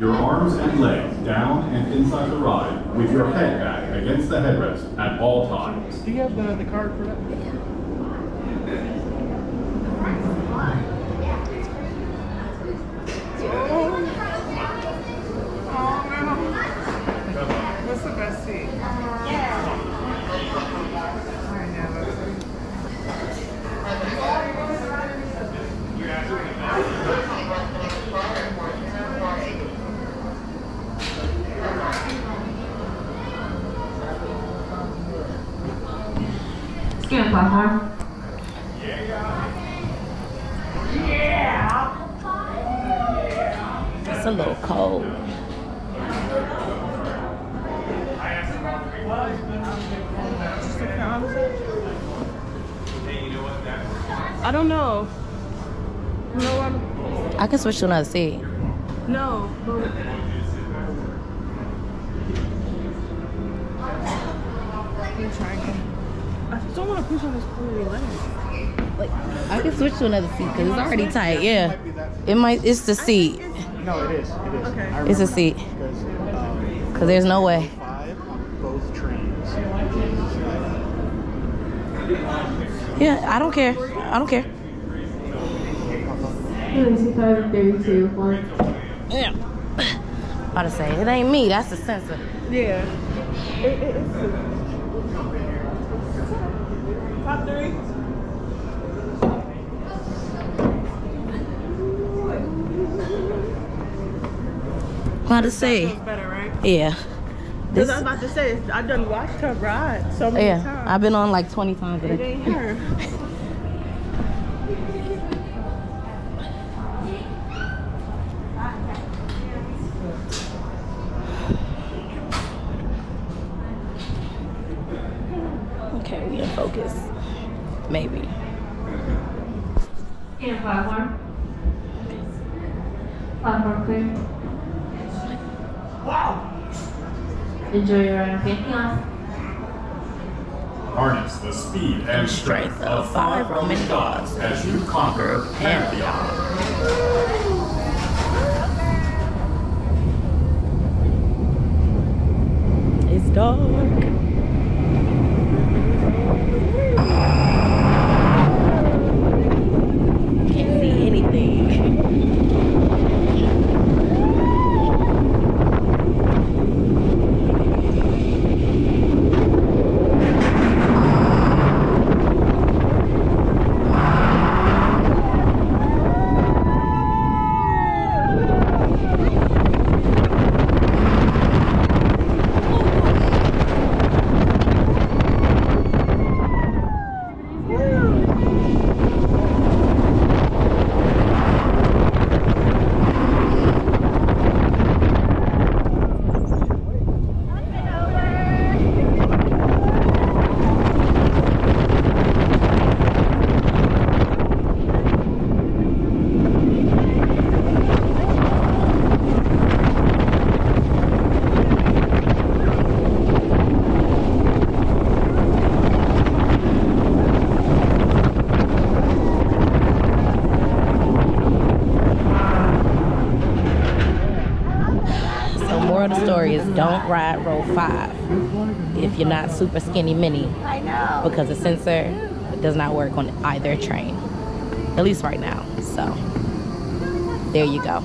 Your arms and legs down and inside the ride with your head back against the headrest at all times. Do you have the card for that? What's the best seat? Scan platform. It's a little cold. I don't know. No, I can switch to another seat. no. But I just don't want to push on this poor leg. Like, I can switch to another seat because it's already tight. Yeah, it's the seat. No, it is. It is. Okay. It's a seat. Because there's no way. 5 on both trains. Yeah, I don't care. I don't care. 32, Yeah. About to say, it ain't me. That's the sensor. Yeah. It's top 3. About to say. Feels better, right? Yeah. Because I was about to say, I done watched her ride so many times. I've been on like 20 times. It ain't her. Okay, we in focus. Maybe. Scan platform. Platform clear. Wow! Enjoy your ride on Pantheon. Harness the speed and strength of 5 Roman gods as you conquer Pantheon. It's dark. Can't see anything. Moral of the story is don't ride row 5 if you're not super skinny mini. I know. Because the sensor does not work on either train. At least right now. So there you go.